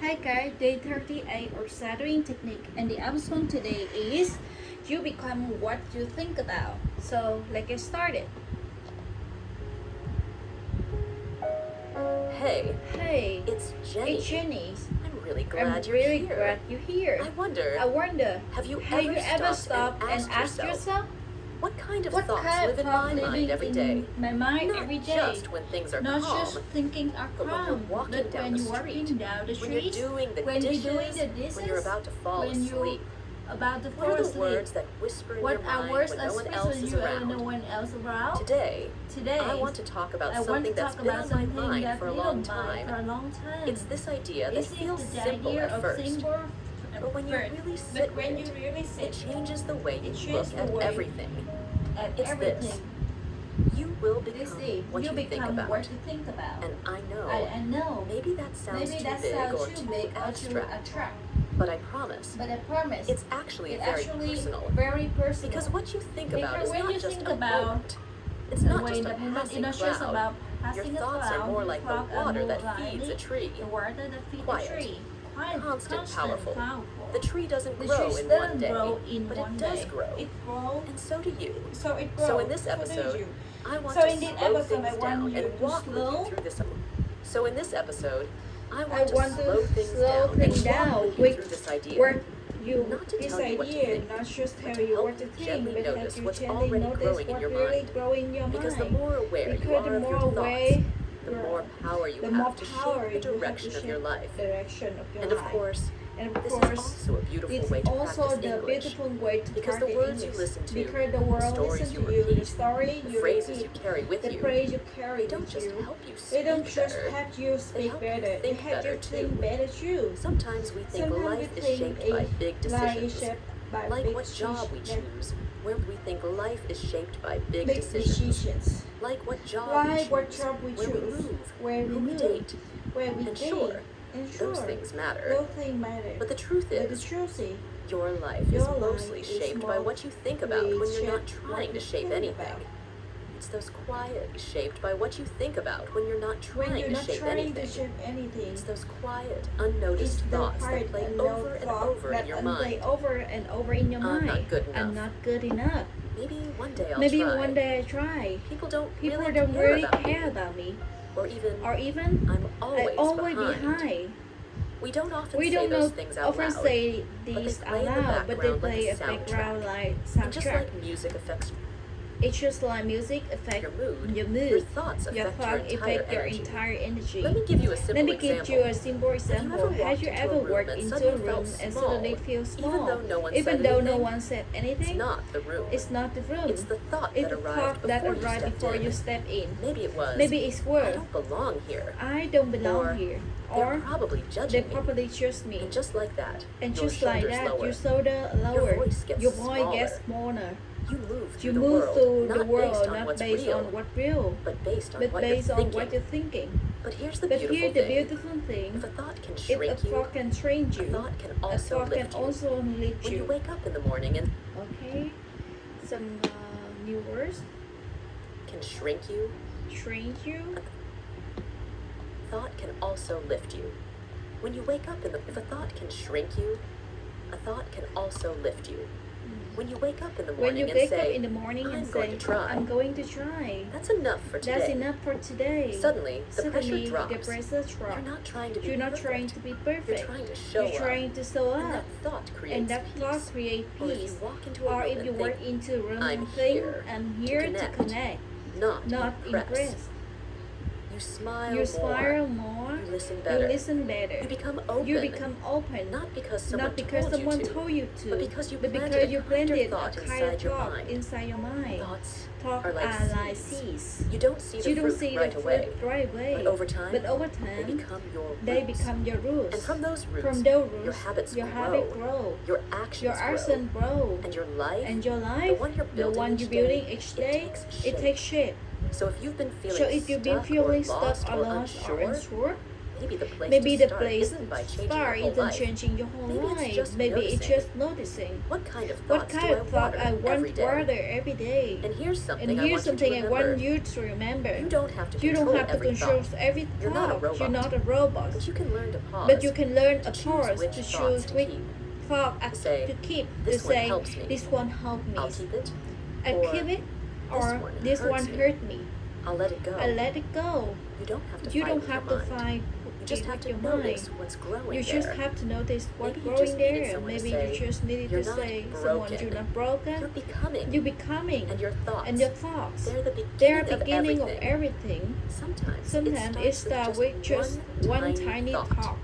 Hi guys, day 38 of Shadowing Technique, and the episode today is you become what you think about. So let's get started. Hey, Hey, it's Jenny. it's Jenny. I'm really I'm glad you're really here. glad you're here. I wonder, Have you you ever ever stopped and asked yourself what kind of what thoughts kind live in of my living mind every in day? my mind Not every day? just when things are Not calm, just thinking are but when you're calm, walking but down when the you're walking street, down the when you're streets, doing the when dishes, you're doing the dishes, when you're about to fall when you're asleep. about to What fall are the asleep. words that whisper in What your are mind words when that no one speak else when is you and no around? one else around? Today, Today, I want to talk about I want to something that's talk been about on my something mind that's for a been long on my mind for a time. long time. It's this idea that It's feels the simple idea at of first. simple But when you first. really sit But with when you it, really it sit changes the way you changes look the at way everything. at It's everything. this. You will This become is what you you think become about. what you think about. And I know, I know. maybe that sounds Maybe too that big sounds or too too big or too abstract, abstract. but I promise, But I promise, it's actually it's very actually personal. very personal. Because what you think about Because is when not you just think a about moment. It's the not way just a the moment, it's passing not just cloud. about Your passing a thoughts cloud. are more like the Cloud are water more that like feeds a tree. the water that feeds Quiet, the tree. Quiet, constant, powerful. powerful. The tree doesn't The grow tree in doesn't one day, grow in but one it does day. grow. It grows. And so do you. So it grows. So in this So do episode, you. I want So to in this slow episode, I things want down you and to walk with slow. you through this. So in this episode, I I want to want slow to things slow down things and walk down with you with through this idea. where you Not to this tell you what to idea, think, not just but tell to you help what to you think, gently but help notice you what's gently already notice growing in what your really mind. growing in your Because the mind. more aware you Because are the of more your thoughts, aware the more power you the more have to power shape the you have to direction of your shape life. direction of your And of life. course, And of this is course, also a beautiful it's way to also practice the English. beautiful way to Because the practice words English. you listen to, Because the the world stories listen you to you, the repeat, story the you phrases repeat, you carry with the you, phrase you carry they don't with just you. help you They don't speak just better, help you they speak help you better. They think help you better think too. better too. Sometimes we think Sometimes life we is think shaped by big life is decisions, shaped by like big what job we decisions. choose, where we think life is shaped by big Big decisions, decisions. like what job Like we what choose, job we where we choose, move, where we who we move, date, where we and date. sure, And those things matter. Those things matter. But the truth But the is, truth is, your life is your mostly life is shaped by what you think about mostly when you're not shaped trying what to you shape think anything. about. It's those quiet shaped by what you think about when you're not When trying you're to not shape trying anything. to shape anything. It's those quiet, It's unnoticed the thoughts part that play and over and thought over that in your play mind. over and over in your I'm mind. not good I'm enough. not good enough. Maybe one day I'll Maybe try. one day I try. People don't People really don't care really about care me. about me. Or even I'm I always always behind. behind. We don't often We say don't those know things out often loud. say but they these play out in the loud, but they background like play a a background soundtrack. like And just soundtrack. like music affects It's just like music affect your mood, your your mood. thoughts Your affect thoughts your affect your energy. entire energy. Let me give you a Let simple me give example. you a simple example. Have you ever walked into a room and suddenly feel small, even though no one even said though anything? no one said It's anything? not the room. It's not the room. It's the thought It's that the arrived thought that before you arrived stepped before in. you step in. Maybe it was. Maybe it's I worse. don't belong here. I don't belong Or here. They're Or probably they judging me. probably judge me. And just like that, And your just like shoulders that, lower. your shoulder lower. Your voice gets Your voice smaller. gets smaller. You move through You the move world, through not the world based on not what's based real, on what's real, but based on but what based you're on thinking. what you're thinking. But here's the But beautiful here the thing. beautiful thing, If a thought can if a shrink you, thought can shrink a you, thought can a also thought can lift you. also lift When you you. wake up in the morning and Okay, some new words. can shrink you, Shrink you. thought can also lift you. When you wake up in the if a thought can shrink you, a thought can also lift you. When you wake up in the When morning you and wake up say, in the morning I'm and going say, to try. I'm going to try. That's enough for today. That's enough for today. Suddenly, the pressure Suddenly, drops. the pressure drops. You're not trying to be You're not perfect. trying to be perfect. You're trying to show You're trying to show And up. that thought creates And that peace. thought creates Or if peace. you walk into a Or room if and you think, walk into a room I'm and think, here I'm to here to connect, connect, not not impress. impress. You smile You more. smile more. You listen You better. listen better. You become open. You become open. Not because Not because someone told you to, but because you but planted because a you kinder planted a thought kind inside of your thought mind. inside your mind. Thoughts Thoughts are like seeds. You don't see the You don't fruit see right the away. fruit right away. But over time, they become your roots. they become your roots. And from those roots, From those roots, your habits your grow. habit grow. Your actions Your action grow. And your life, And your life, the one you're building each day, it takes shape. So if you've been feeling So if you've been feeling stuck stuck or or lost lost or or unsure, unsure, Maybe the place Maybe to the start place isn't by changing start your whole isn't life. changing your whole Maybe it's life. just Maybe it's noticing. just noticing. What kind of What thoughts kind do I of thought I water every want day? water every day? And here's something And I here's want you something to I remember. want you to remember. You don't have to You control don't have to every control thought. every You're not a thought. You're robot. not a robot. But you can learn to pause. But you can learn to a choose pause which to thoughts choose to which keep. thought To say, to keep. "This To one say, helps me. this one helped me. I'll keep it. I or, keep it. "This Or one this hurts one me. hurt me. I'll let it go." I let it go. You don't have to You fight don't with have your to mind. fight You just have with to your notice mind. what's growing You there. just have to notice what's Maybe you just growing needed there. someone to Maybe say, you just needed "You're to not say someone broken. you're not You're broken. becoming." You're becoming. And your thoughts. And your thoughts. They're the They're beginning, beginning of of everything. everything. Sometimes It starts with just one tiny thought.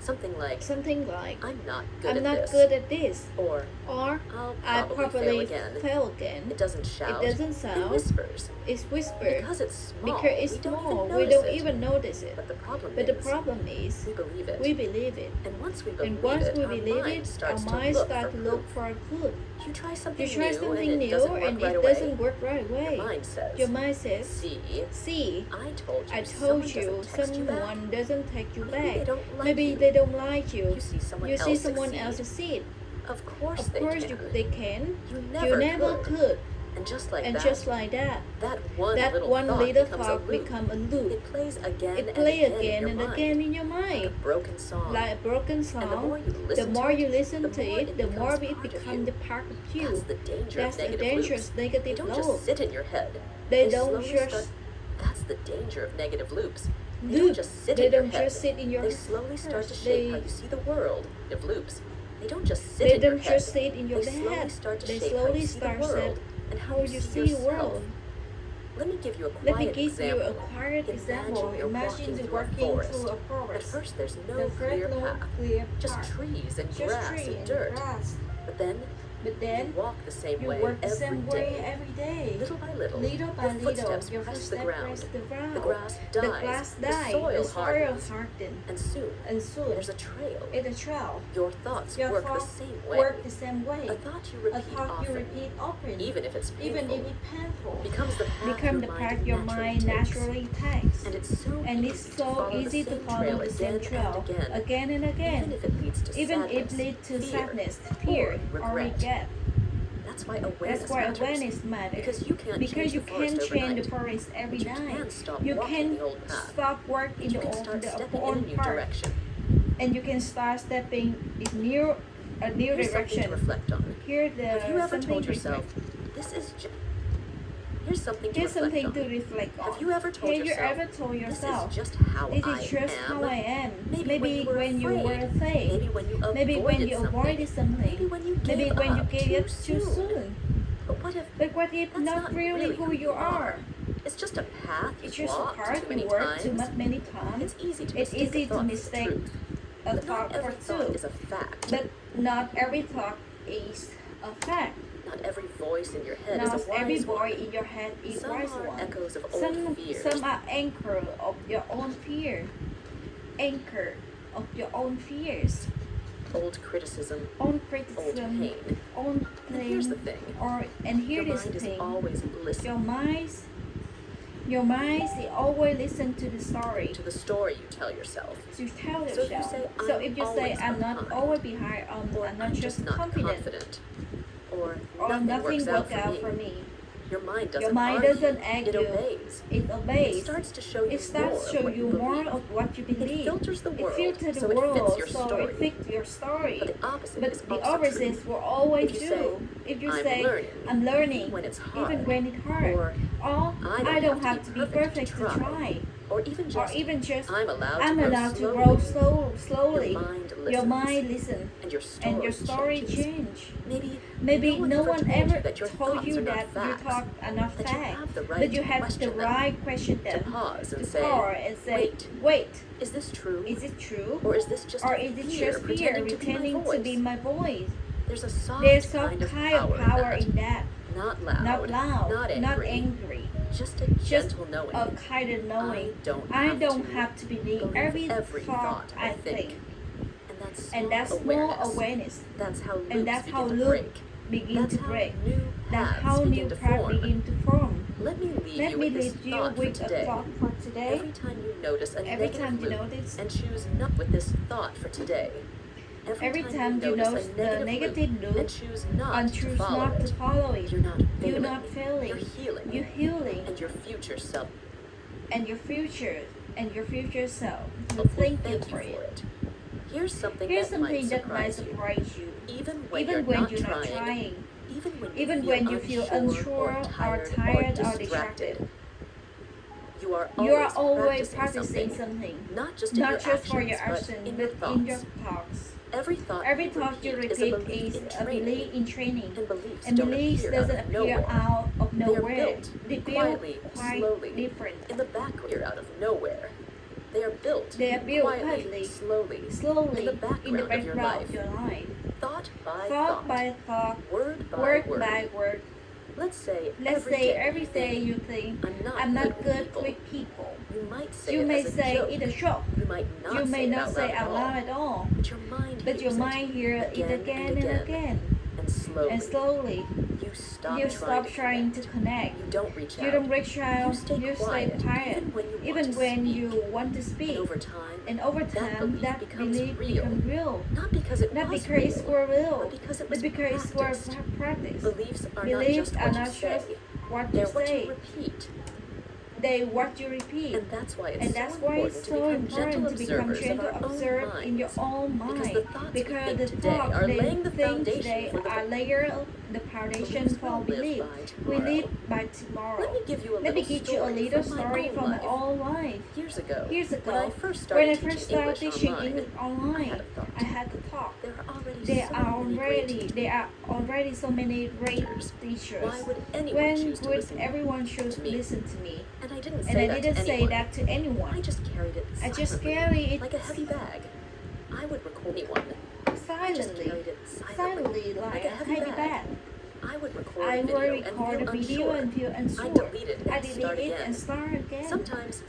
Something like, Something like, "I'm not good I'm at not this." good at this. Or, Or "I'll I probably probably fail again." It doesn't shout. It doesn't It sound. whispers. It's whispered. Because it's small. Because it's we don't small. even We notice don't it. even notice it. But the problem But the is, problem is, we believe it. we believe it. And once we believe And once it, we our believe mind it, starts our mind to starts to look look for proof. for good. You try something You try new something and it new doesn't work and right it away. doesn't work right away. Your mind says, Your mind says, see, I told you, I someone told you, doesn't text you back. someone doesn't take you Maybe they back. don't like Maybe you. they don't like you. You see someone You else see someone succeed. else succeed. Of course Of they course can. they can. You You never could. And just like And that, just like that, that one that little one thought little becomes thought a loop. become a loop. It plays again It and play again, again in and your mind, again in your like a mind. broken song. Like a broken And the more song, you listen the more to it, you listen the to more it, the more becomes it part of becomes you. the part of That's you. the danger That's of the negative dangerous loops. negative They don't loop. just sit in your head. They don't slowly just start. That's the danger of negative loops. They loop. don't just sit They in your don't head. just sit in your They slowly start to head. shape how you see the world. Negative loops. They don't just sit They in your don't head. just sit in your They slowly head. start to They shape how slowly you see the start world to and how how you see the yourself. world. Let me give you a Let quiet me give you example. a quiet example. You're Imagine you're walking walking through a through a At forest. first, there's The no clear first no path, clear just path. trees and Just grass tree and and dirt. grass. But then But you then walk the same you way work the every same day. way every day. Little by little, Little by your little, footsteps your press the footsteps ground. press the ground. The grass The dies. grass The dies. soil The soil hardens. hardens. And soon, And soon, there's a trail. it's a trail. Your thoughts Your work the thoughts same way. work the same way. A thought you A repeat thought often, you repeat often, even if it's painful, even if it's painful, becomes the path become your the mind path your mind takes. naturally takes. And it's so And easy it's to so follow easy the to same follow trail the same again trail and again and again, even if it leads to even sadness, if it leads to fear, sadness, fear, or or regret. regret. That's why awareness That's why matters. awareness matters. Because you can't Because change you the forest can't change overnight. the forest every But you night. can stop You walking can the old path. stop working And you the can old start the stepping in a old new part, direction. and you can start stepping in a new Here's something to direction. reflect on. Here the Have you ever something told to yourself, reflect. this is just... Here's something to Here's reflect something on. to reflect on. Have you ever told Have you yourself, ever told this yourself, is just how this I is just am? how I am? Maybe when you were afraid. afraid. Maybe when you Maybe when you avoided avoided something. Maybe when you Maybe gave when you up gave up too too soon. But what if But what if that's not really who you are? It's just a path It's you've just a walked part too you many work too times. many times. It's easy to It's mistake easy a to thought mistake for truth. a But thought not every for thought truth. is a fact. But not every thought is a fact. Not every voice in your head Not is a every wise boy one. in your head is Some wise are one. echoes of old fears. Some are anchor of your own fear. Anchor of your own fears. Old criticism, Own old criticism. pain. Own And here's the pain. thing. And here Your is the mind is thing. always listening Your mind is always listen to the story. to the story you tell yourself. To tell So if you yourself. say, So "I'm if you say always I'm not behind," always behind, Or I'm not just not confident, or or nothing works works out out for for me. me. Your mind doesn't Your mind argue. doesn't It argue. obeys. It obeys. It starts to show you It starts to show what you you more believe. of what you believe. It filters the world, It filters the so it world, fits your so story. it fits your story. But the opposite But is the also opposites true. will always If you do. say, If you "I'm say, learning," I'm learning, even when it's hard, even when it's hard, or I don't have to be perfect to try, or even or even just I'm allowed to grow grow slowly. Your mind listens, Your mind listen, and and your story changes. change. Maybe No one ever that your told thoughts you are not that your facts, thoughts are not that you fact, have the right but you to have question the them, right question to them, pause and to say, pause and say, wait, is this true? is it true? Or is this just Or is it fear just fear pretending to be my voice? There's a soft There's some kind of power in in that. Not loud, Not loud, not not angry, angry. just a Just gentle knowing. a kind of knowing. I I don't have to believe believe every thought I think. And that's small awareness. awareness. That's how loops And that's how begin to loops break. begin That's to how break. new That's paths how begin new to paths form. begin to form. Let me leave Let you me with this leave you thought for with a today. thought for today. Every time you notice a Every negative time you loop notice, and choose not with this thought for today. every time you notice notice a the negative and loop choose not and to choose follow not to it, follow it, you're not failing. you're not failing. You're healing. You're healing. And your future self And your future self will will thank you thank for it. Here's something Here's that might something that might surprise you. surprise you. Even when Even you're when not you're not trying, trying, even when you feel unsure or tired, or distracted, you are you are always always practicing something. not just Not just for actions, your action, but in your thoughts. Every thought You repeat is a belief in training. and Beliefs doesn't appear out of nowhere. They build quietly, quite slowly, different. in the background out of nowhere. They are built quietly, slowly, slowly in the background of your life. Thought Thought by thought, word word by word. Let's say every day you think, I'm not good with people. You might say You it may as a say joke. it a joke. You may not say out loud at all. But your mind hears it again and again. And slowly, You stop trying to connect. You don't reach out. You don't reach out. You stay quiet. Even when you want to speak. And over time, that belief becomes real. Not because it Not was because it's real, real, but because it was but because it's practiced. practice. Beliefs are Beliefs not just what you say. what you They're say. what you repeat. They what you repeat. And that's why it's so important to become gentle observer in your own mind. Because the thoughts they think today are layer the foundation for belief. We live by tomorrow. Let me give you a little story from my own life. Years ago, Years ago, when I first started teaching English online, I had to talk. There are already so many great teachers. Why would When would everyone choose to listen to me? And I didn't say say that to anyone. I just carried it I just silently, carry it like a heavy bag. I would record anyone. I just silently, carried it silently, like a heavy bag. I would record I a will video record a and feel video unsure. and feel unsure. I delete it and I delete start it again. and start again. Sometimes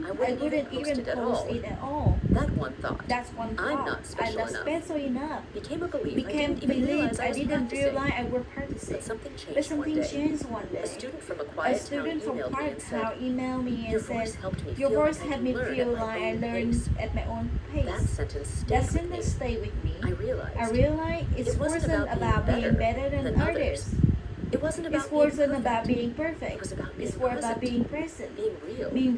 I wouldn't wouldn't even even post post it at all. that one thought That's one thought. I'm not special enough. special enough. became a belief. Became I didn't even realize I didn't practicing. realize I was practicing. But something changed But something one day. changed one day. A student from a A quiet town student from emailed me and Quiet said, Town emailed me "Your and voice said, helped me your feel voice like I helped can me learn feel at my like I own learned pace." at my own That pace. sentence That stayed with me. sentence stayed with me. I realized it wasn't about being better than others. It wasn't about It wasn't being about perfect. being perfect. It was about being It's more present. about being present, Being real. Being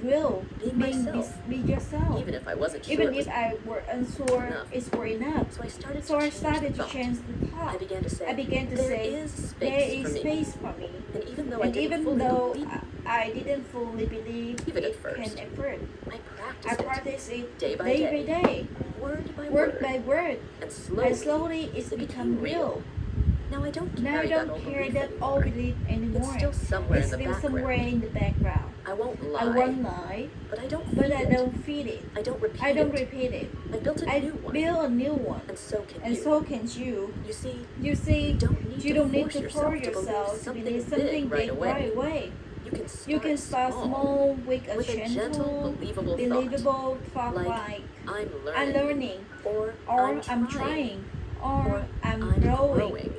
being myself. be yourself. Even if I wasn't sure Even it was if I were unsure, enough. it's were enough. So I started So I to started to change change the the thought. thought. I began to say, I began to there say, is space there for is me. space for me. And even though I And didn't even fully though believe I didn't fully believe Even at it first. can at first, I I practiced practiced it day by day, day, word by word by word, and and slowly it's it become became real. Now I don't Now I carry don't carry that old belief anymore. It's still somewhere It's in the still background. somewhere in the background. I won't lie. I won't lie, But I don't but feed I it. don't feed it. I don't repeat I don't it. repeat it. I built a I new one. build a new one, And so can and you. so can you. You see, You see, you don't need to force yourself to believe believe something something big right right away. You can start small with a gentle, believable thought like I'm I'm learning, or I'm trying, or or I'm growing.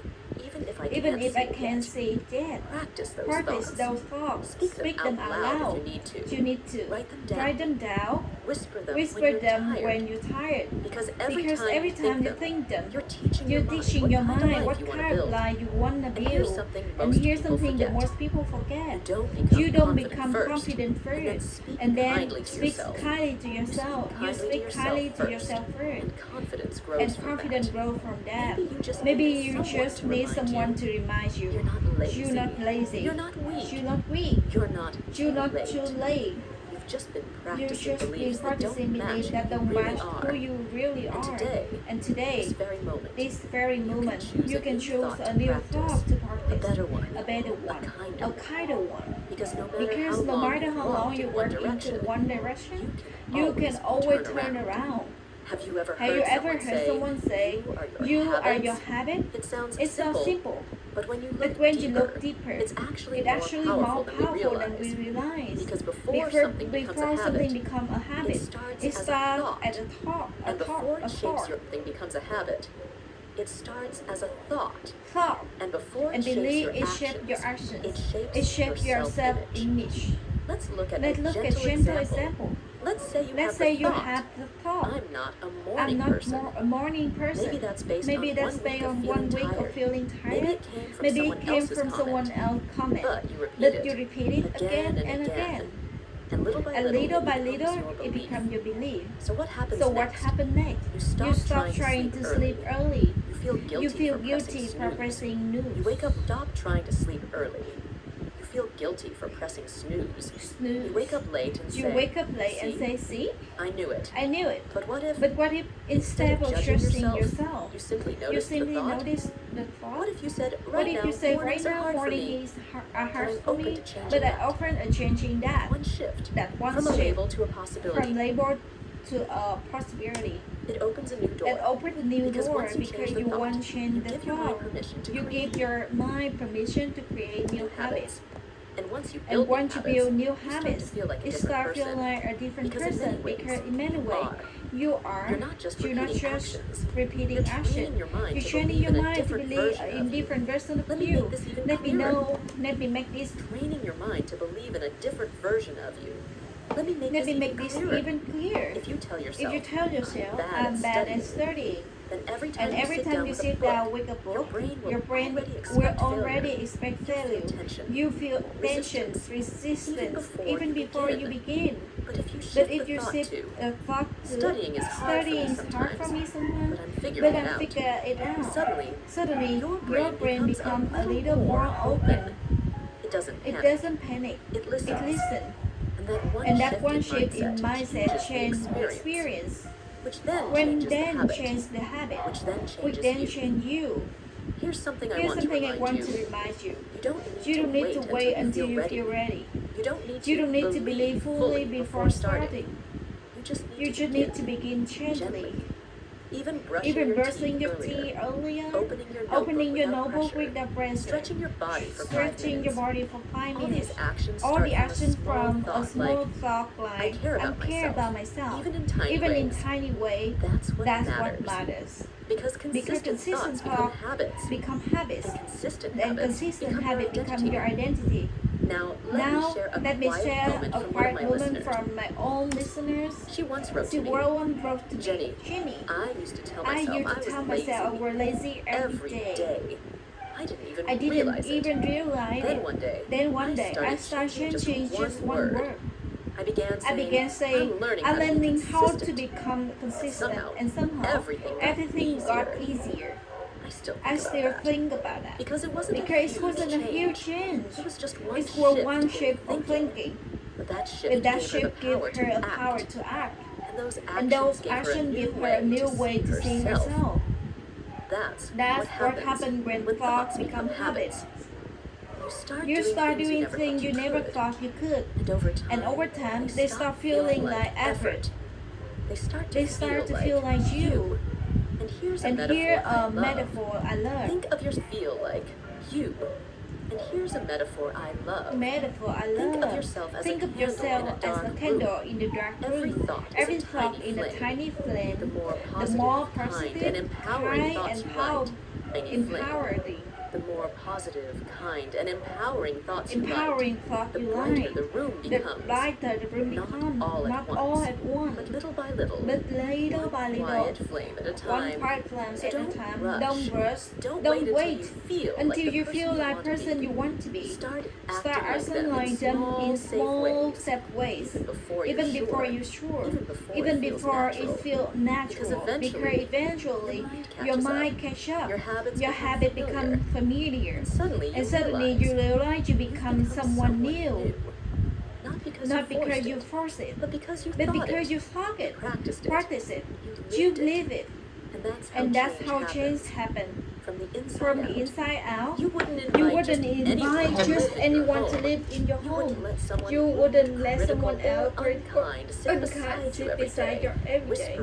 Even if I Even can't if I see can't see it yet. Practice Practice those thoughts. Speak them out loud if you need to. You need to Write them down. Whisper Whisper them them when you're tired. Because Because every time you think them, you're teaching you're teaching your mind what you kind wanna of build. life you want to And here's build. something And most here's people something that forget. most people forget. You don't become confident first, and then speak kindly to yourself. You speak kindly to yourself first, And confidence and from confidence that. grows from that. Maybe Maybe you you just just need need someone someone to remind you. You're not lazy. You're not lazy. You're not weak. You're not weak. You're not You're not late. too late. You've just been You've practicing just been beliefs practicing beliefs that don't who you match are. who you really And are. today, And today, this very moment, you can choose a new thought to practice. a better one, A better one. a A kinder one. Because Because no matter how long you work into one direction, you can always turn around. Have you ever Have you ever heard someone say, you are your habit? It sounds It sounds simple, but when you but when you look deeper, it's actually more powerful than we realize. realize. Because before something becomes a habit, it starts at the top, and before something becomes a habit, It starts as a thought, thought, and before and it shapes believe your it shapes your actions, actions. it It shapes shapes your your self-image. self-image. Let's look at Let's a look at gentle gentle example. example. Let's say you Let's have say the you thought, have the thought, I'm not a I'm morning not person. a morning person. Maybe that's based Maybe on that's one based week of on feeling 1 week of tired. feeling Maybe tired. it came from Maybe someone it came else's from someone comment. else's comment. But you repeat But it you repeat it again and again. And little by And little by it little, becomes your it belief. becomes your belief. So what happens So next? what happened next? You stop trying to sleep early. You feel guilty, You feel for, guilty pressing for snooze. pressing snooze. You wake up, stop trying to sleep early. You feel guilty for pressing snooze. Snooze. You wake up late and You say, wake up late and "See? say, see, I knew it." I knew it. But what if Instead of judging trusting yourself, you simply you noticed simply the thought? notice the thought? What if you said, What right if now, you say right mornings are now hard for morning me. is hard I'm for open me, to changing but I that. offer a changing that. One shift. That one From a shift. label to a possibility. From label to a possibility. It opens a new door. It opens a new Because door once you because change the you thought, want to change you the give your mind thought. permission to You create give your mind permission to create new habits. And once you And build once you new build new habits, habits, you start to feel like a you different start person. feeling like a different Because in person. many ways, Because in many you ways, are. you are. You're not just You're not repeating just actions. repeating You're action. training your mind You're to training believe your in a mind to different believe version in of you. different version of Let me you. make this even Let me clearer. know. Let me make this. Training your mind to believe in a different version of you. Let me make Let this me even make this clearer. even clear. If you tell If yourself, you tell yourself, I'm I'm bad at studying, then every time and every you sit time down you with a sit book, down with a book, your brain will already expect You feel failure. tension. You feel tension, Resistance. resistance, Even even before before you you begin. But if you But shift if the you thought sit to, a thought to studying is hard for me sometimes, but I'm figuring but it I'm out. figure it out. Suddenly, your your brain becomes becomes a little more open. It doesn't It panic. doesn't panic. It listens. It listens. And that And one that one shift in mindset changes changes the the experience. which then When changes the then habit, change the habit, which then changes you. change you. Here's something I Here's want to something I remind want you. to remind you. You don't need to wait until you feel ready. You don't need You don't need to believe believe fully before starting. You You just need to begin gently. Even Even brushing your teeth earlier, opening your notebook pressure, without pressure, stretching your body for 5 stretching minutes. your body for 5 All minutes. these actions All start the actions from a small like, thought like I care about myself. Even in tiny in ways. tiny way, That's what that's matters. what matters. Because Because consistent consistent thoughts thought become habits. become habits. And consistent And habits consistent become habit your become your identity. Now, Now, let me share a quiet moment from my own listeners. She once wrote She to me, wrote to me, Jenny, I used to tell I myself used to tell myself I was lazy every day. I didn't even I didn't realize even it. realize Then it. one day, I started changing just one word. I began saying, I'm learning how to be to become consistent, Somehow, and somehow everything got got easier. I still think about that. Because it wasn't a huge change. It was just one It's for shift one in shift of thinking. But that But that shift shift gave gave her her the a power to act. And those actions give her a new way to see herself. That's what happens when thoughts become habits. You start doing things you never thought you could. And over time, they start feeling like effort. They start to feel like you. And here a metaphor I love. Think of your feel like you. And here's a metaphor I love. Think of yourself as a candle in the dark room. Every thought is a tiny flame. The more positive, kind, and empowering thoughts you light. The more positive, kind, and empowering thoughts you light. The brighter the room becomes. Not all at once. But little by little. One quiet flame at a time. So don't rush. Don't wait until you the feel like person you want to be. Start Start acting like them in small, safe safe ways. Even before you're sure. Even before it feels natural. Because eventually your your mind mind catch up. Your habit become familiar. And suddenly you realize you become someone new. Not because you force it, but because you thought it, practiced it. you live it. And that's how change happens. From the inside out. You wouldn't invite just anyone to live in your home. You wouldn't let someone else unkind sit beside you every day,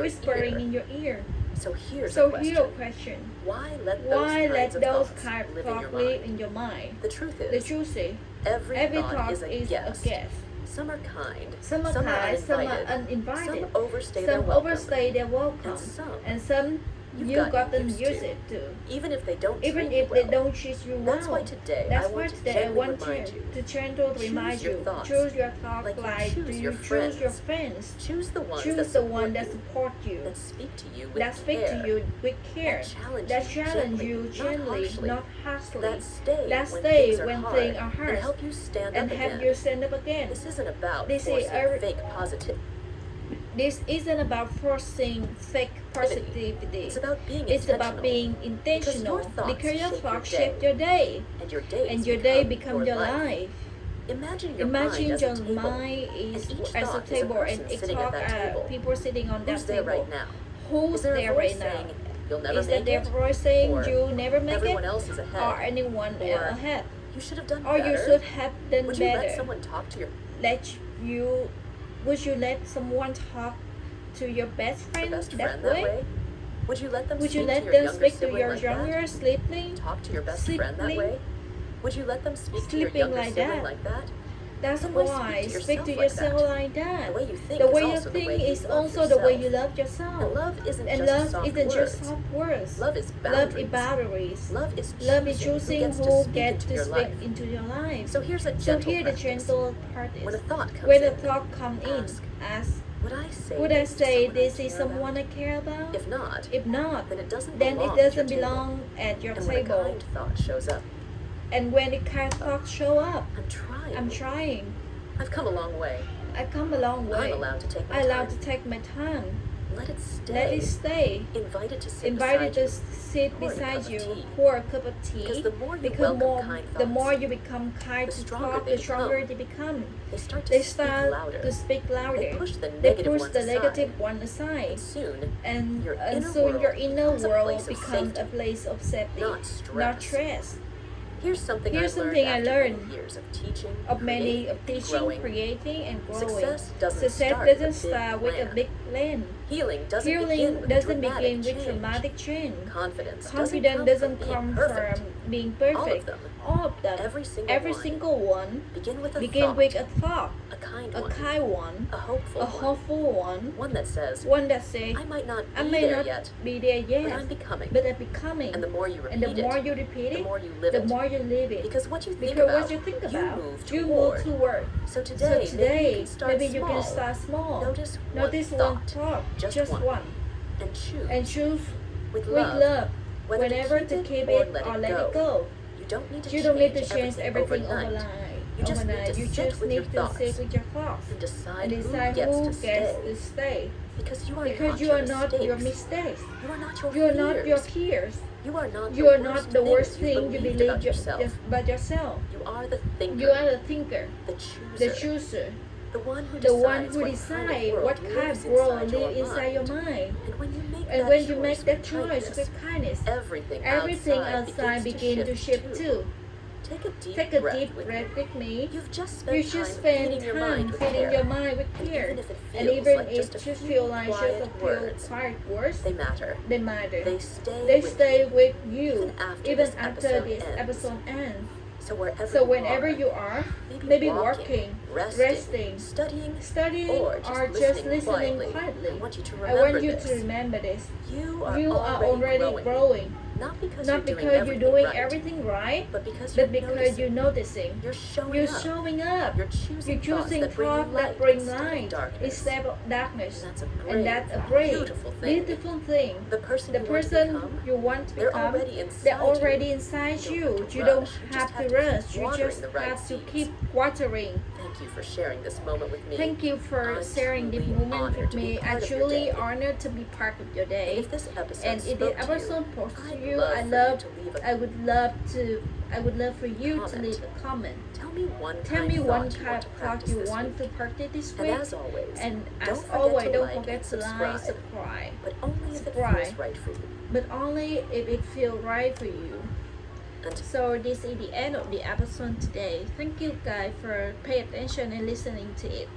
whispering in your ear. So here's a question. Why Why let those kinds kinds of thoughts live in your mind? The truth The is, truth is, every every thought is a guest. guest. Some are kind, Some are some kind, are some are uninvited, uninvited. some overstay Some their welcome, overstay their welcome, and some and some you gotten use it too. Even if they don't Even treat if you they well. don't treat you well. That's why today That's I why want to today I gently want remind you. to gently remind Choose your you. thoughts. Choose your thoughts Like you choose your choose your friends. friends. Choose the ones Choose that the one that support support you. that speak to you with That speak care. to you with care. That challenge you gently, not harshly. That stay That when stay things are when hard, things are hard. and help you stand And up help again. you stand up again. This isn't about This is forcing fake positivity. This isn't about forcing fake positivity. It's about being It's intentional. about being intentional. Because your thoughts shape your day. And your days And your day become your life. Imagine your Imagine mind your as a table, mind is and each as a thought table, is a and person each sitting talk at that table. people sitting on that Who's there table. right now? Who's Is there a there voice right now? saying, "You'll never Is make that it," their voice saying or you never make "Everyone it? else is ahead," Or anyone or ahead? "You should have done Or better"? you should have done Would you better. let someone talk to your you Would you let someone talk to your best friend, that way? Would you let them Would you speak let to your them younger speak to sibling your like younger that? sibling? Talk to your best friend that Sibling? way? Would you let them speak to your Sleeping younger like sibling that? like that? That's Then why speak to yourself like that. The way you think The way is you also the think way you is love also the way yourself. you love yourself. And love isn't And just love soft isn't words. just soft words. Love is Love is boundaries. boundaries. Love is choosing who who gets gets to to speak speak into your life. into your life. So here's a So gentle here the practice. gentle part is When a thought comes when in, a thought comes in, ask, ask, would I say this is care someone I about? care about? If not, If not, then it doesn't then belong it at doesn't your table. belong at your And when a table. kind thought shows up, And when the kind thoughts show up, I'm trying. I've come a long way. I come a long way. I'm allowed to take my I'm allowed time. to take my time. Let it stay. Let it stay. Invite it to sit Invite it beside to you. sit Pour a beside cup you. of tea. Pour a cup of tea. Because the more you Because welcome kind the thoughts, more you become kind the to stronger talk, they the stronger become. they become. They start to They speak start louder. to speak louder. They push the They negative push ones the aside. negative one aside. And soon, And your inner soon world your inner becomes a world place of becomes a safety, place of safety, not stress. not stress. Here's something Here's I something I learned after learned many years of teaching, Of many of creating, and teaching, growing. creating, and growing. Success doesn't doesn't start start with a big plan. Healing doesn't Healing begin doesn't with begin with change. dramatic change. Confidence Confidence doesn't come perfect. from being perfect. All of them. Every Every single one begin with a begin thought, with a thought, a kind a one, kind one, a hopeful a one, hopeful one, one that says, one that says, I might not I be may there not yet, be there but yet, I'm becoming. but I'm becoming. And the more you And repeat the more it, you repeat the it, more you live the it. more you live it. Because what you think Because about, what you think you about, move you toward. move toward. So So today, today, maybe you can start small. Notice one thought, just one. And choose with love, love, whether whenever to keep it or let it go. You don't need to You don't need to change change everything overnight. overnight. You just need to You sit just with need your to thoughts sit with your thoughts and decide, and decide who who gets gets to to stay. Because you are Because you are not your mistakes. You are not your You are fears. not your fears. You are not You are not the worst thing you believe about yourself. about yourself. You are the thinker. You are the thinker, the the chooser, the one who the one decides who decides what kind of world lives inside your mind. And when you make that choice choice with kindness, everything outside begins to shift too. Take a deep breath with me. You've just You spent should time spend feeding your time mind with feeding care. your mind with And care. even if it And feels even like if just it a just few feels like just quiet a few words, quiet words, they matter. they matter. They stay They with stay you. with you Even even after after this this episode ends. So wherever So whenever you are, maybe walking, resting, studying, or just listening quietly, I want you to I remember want you this. to remember this. You You are already growing. Not because Not you're because you're doing right, everything right, but because but because you're noticing. noticing. You're showing You're up. showing up. You're choosing You're choosing thoughts thoughts that bring instead of light darkness. instead of darkness. And that's a brave, Beautiful beautiful thing. thing. The person, The you person want to become, you want to they're become, already inside they're already you. inside You you. don't You don't have have to to rush. rush. You You just just have to keep have to watering keep watering. Thank you for sharing this moment with me. Thank you for I'm sharing this truly moment honored with to be me. part I'm of your truly day. honored to be part of your And day. if this episode And if spoke the to you, episode spoke to I'd you, love I for you love, to leave a I would love for you to comment. leave a comment. Tell me one Tell kind me one thought you kind want of to thought practice you this want week. to practice this And week. as always, And don't as forget always, to don't like forget and to like, subscribe, subscribe. but only if it Subscribe. feels right for you. But only if it feels right for you. And So this is the end of the episode today. Thank you guys for paying attention and listening to it.